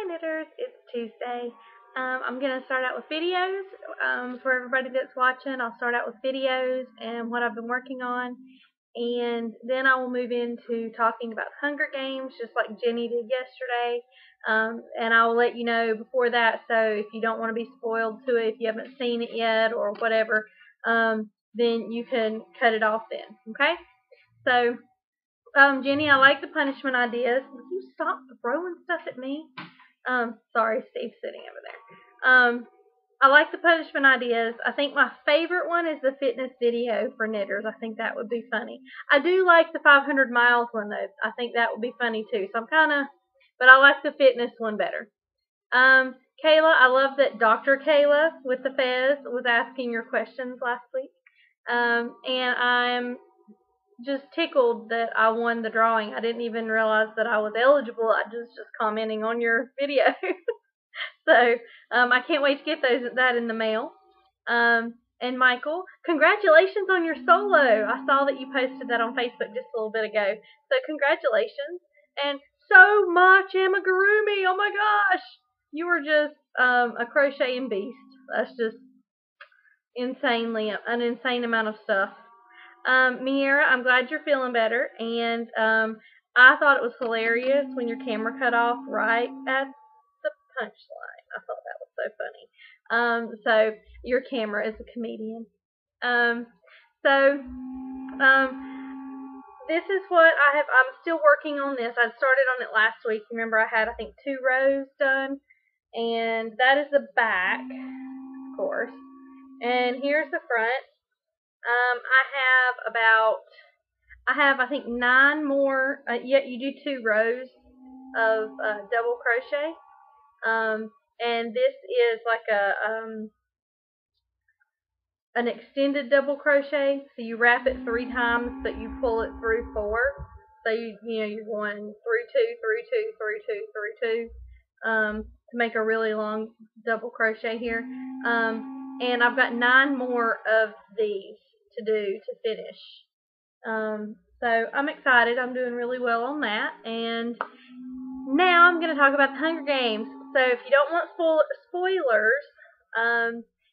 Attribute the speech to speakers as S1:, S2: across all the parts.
S1: Hi knitters, it's Tuesday. I'm going to start out with videos. For everybody that's watching, I'll start out with videos and what I've been working on. And then I will move into talking about Hunger Games, just like Jenny did yesterday. And I will let you know before that, so if you don't want to be spoiled to it, if you haven't seen it yet or whatever, then you can cut it off then, okay? So, Jenny, I like the punishment ideas. Will you stop throwing stuff at me? Sorry, Steve's sitting over there. I like the punishment ideas. I think my favorite one is the fitness video for knitters. I think that would be funny. I do like the 500 miles one though. I think that would be funny too. So but I like the fitness one better. Kayla, I love that Dr. Kayla with the fez was asking your questions last week. And I'm just tickled that I won the drawing. I didn't even realize that I was eligible. I just commenting on your video. So I can't wait to get that in the mail. And Michael, congratulations on your solo. I saw that you posted that on Facebook just a little bit ago. So congratulations. And so much amigurumi. Oh my gosh. You were just a crocheting beast. That's just an insane amount of stuff. Miera, I'm glad you're feeling better, and I thought it was hilarious when your camera cut off right at the punchline. I thought that was so funny. So your camera is a comedian. This is what I'm still working on this. I started on it last week. Remember, I had, I think, 2 rows done, and that is the back, of course. And here's the front. I have I think 9 more, you do 2 rows of double crochet, and this is like an extended double crochet, so you wrap it 3 times, but you pull it through 4, so you're going through 2, through 2, through 2, through 2, to make a really long double crochet here, and I've got 9 more of these to do to finish. So I'm excited. I'm doing really well on that. And now I'm going to talk about the Hunger Games. So if you don't want spoilers,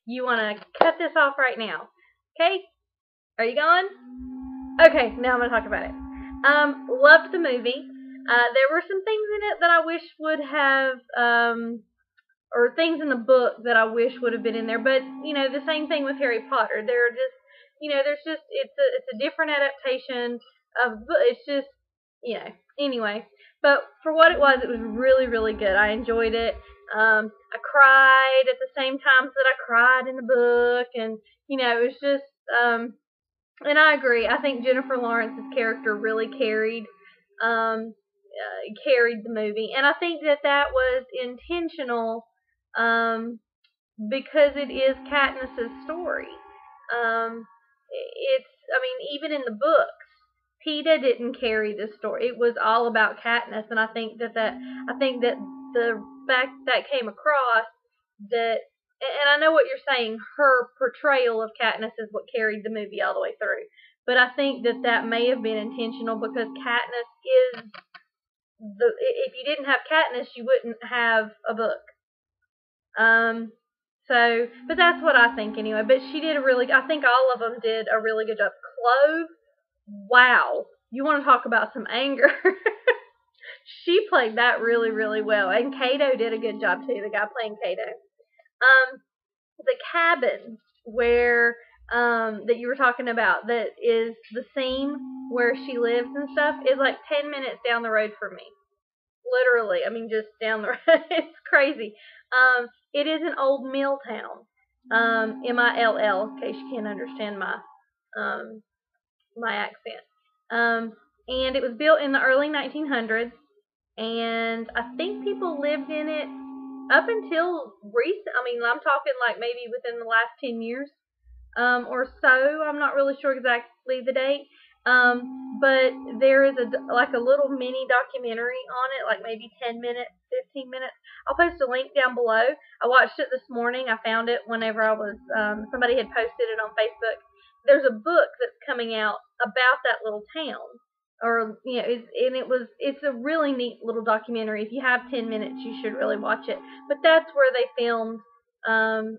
S1: you want to cut this off right now. Okay? Are you going? Okay, now I'm going to talk about it. Loved the movie. There were some things in it that I wish would have, or things in the book that I wish would have been in there. But, the same thing with Harry Potter. There are just, it's a different adaptation of, it's just, anyway. But for what it was really, really good. I enjoyed it. I cried at the same times that I cried in the book, and, it was just, and I agree. I think Jennifer Lawrence's character really carried the movie, and I think that was intentional, because it is Katniss's story. Even in the books, Peeta didn't carry the story. It was all about Katniss, and I think that the fact that came across that, and I know what you're saying, her portrayal of Katniss is what carried the movie all the way through. But I think that may have been intentional, because Katniss is if you didn't have Katniss, you wouldn't have a book. But that's what I think anyway. But I think all of them did a really good job. Clove, wow. You want to talk about some anger. She played that really, really well. And Kato did a good job too, the guy playing Kato. The cabin where, that you were talking about, that is the scene where she lives and stuff, is like 10 minutes down the road from me. Literally, just down the road. It's crazy. It is an old mill town. Mill, in case you can't understand my accent. And it was built in the early 1900s, and I think people lived in it up until recent. I'm talking like maybe within the last 10 years, or so. I'm not really sure exactly the date. But there is a little mini documentary on it, like maybe 10 minutes, 15 minutes. I'll post a link down below. I watched it this morning. I found it whenever I was, somebody had posted it on Facebook. There's a book that's coming out about that little town. or it's a really neat little documentary. If you have 10 minutes, you should really watch it. But that's where they filmed um,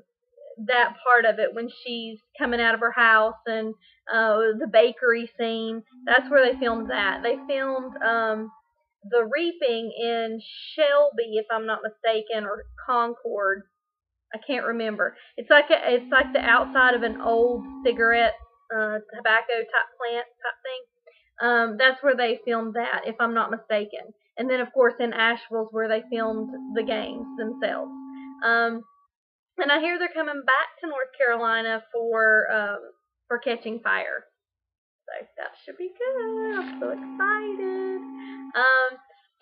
S1: that part of it when she's coming out of her house and the bakery scene. That's where they filmed that. They filmed the reaping in Shelby, if I'm not mistaken, or Concord. I can't remember. It's like the outside of an old cigarette tobacco type plant type thing. That's where they filmed that, if I'm not mistaken. And then, of course, in Asheville's where they filmed the games themselves. Um, and I hear they're coming back to North Carolina for Catching Fire. So that should be good. I'm so excited.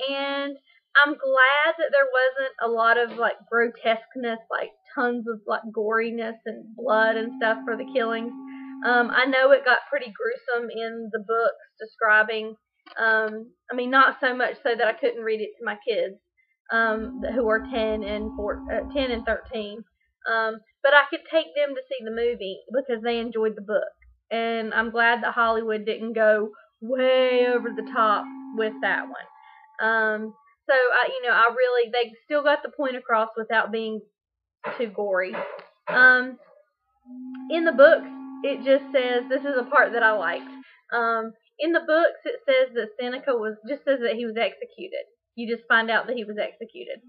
S1: And I'm glad that there wasn't a lot of like grotesqueness, like tons of like goriness and blood and stuff for the killings. I know it got pretty gruesome in the books describing. I mean, not so much so that I couldn't read it to my kids, who are 10 and 13. But I could take them to see the movie because they enjoyed the book, and I'm glad that Hollywood didn't go way over the top with that one. So they still got the point across without being too gory. In the books, it just says, this is a part that I liked. In the books, it says that Seneca just says that he was executed. You just find out that he was executed.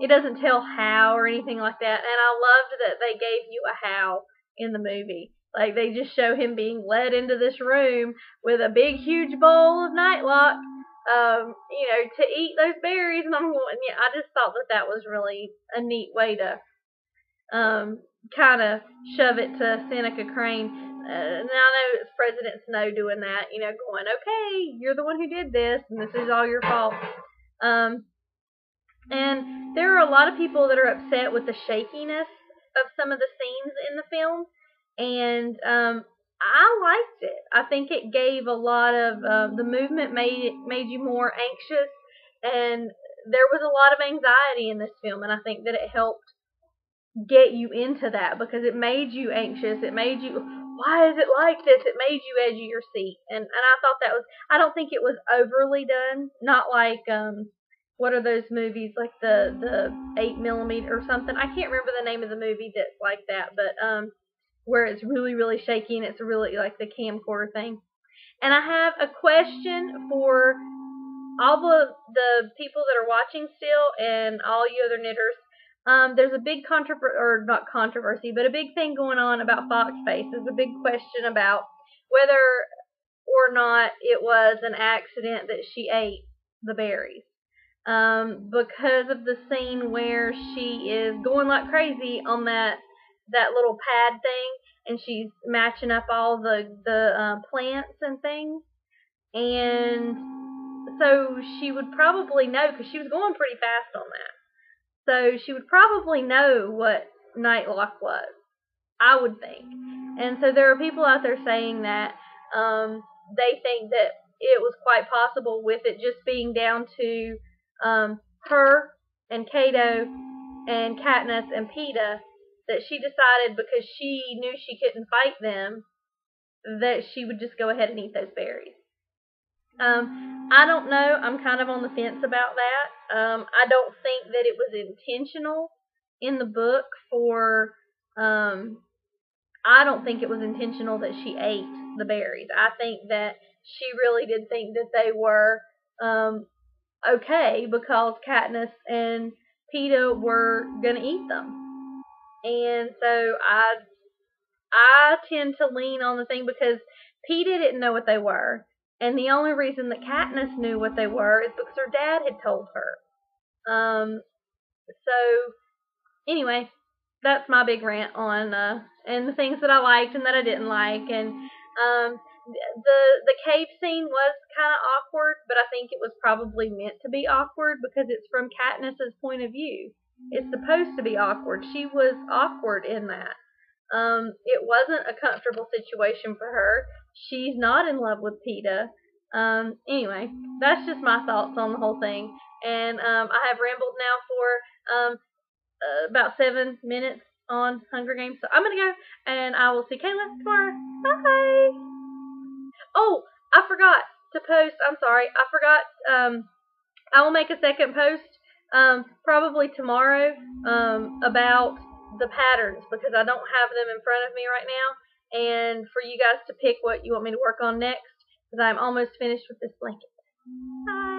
S1: It doesn't tell how or anything like that, and I loved that they gave you a how in the movie. Like, they just show him being led into this room with a big, huge bowl of nightlock, to eat those berries, and I'm going, yeah, I just thought that was really a neat way to kind of shove it to Seneca Crane. Now I know it's President Snow doing that, going, okay, you're the one who did this, and this is all your fault. And there are a lot of people that are upset with the shakiness of some of the scenes in the film, and I liked it. I think it gave a lot of the movement made you more anxious, and there was a lot of anxiety in this film, and I think that it helped get you into that because it made you anxious. It made you, why is it like this? It made you edge of your seat, and I thought that was. I don't think it was overly done. Not like what are those movies like the 8mm or something? I can't remember the name of the movie that's like that, but where it's really, really shaky and it's really like the camcorder thing. And I have a question for all the people that are watching still and all you other knitters. There's a big not controversy, but a big thing going on about Foxface. There's a big question about whether or not it was an accident that she ate the berries. Because of the scene where she is going like crazy on that little pad thing, and she's matching up all the plants and things, and so she would probably know because she was going pretty fast on that. So she would probably know what nightlock was, I would think. And so there are people out there saying that they think that it was quite possible with it just being down to her and Cato and Katniss and Peeta, that she decided because she knew she couldn't fight them that she would just go ahead and eat those berries. I don't know. I'm kind of on the fence about that. I don't think that it was intentional in the book I don't think it was intentional that she ate the berries. I think that she really did think that they were okay because Katniss and Peeta were going to eat them. And so I tend to lean on the thing because Peeta didn't know what they were. And the only reason that Katniss knew what they were is because her dad had told her. So, anyway, that's my big rant on, and the things that I liked and that I didn't like. And, the cave scene was kind of awkward, but I think it was probably meant to be awkward because it's from Katniss's point of view. It's supposed to be awkward. She was awkward in that. It wasn't a comfortable situation for her. She's not in love with Peeta. Anyway, that's just my thoughts on the whole thing. And I have rambled now for about 7 minutes on Hunger Games. So I'm going to go, and I will see Kayla tomorrow. Bye! Oh, I forgot to post. I'm sorry, I forgot. I will make a second post, probably tomorrow, about the patterns, because I don't have them in front of me right now, and for you guys to pick what you want me to work on next, because I'm almost finished with this blanket. Bye.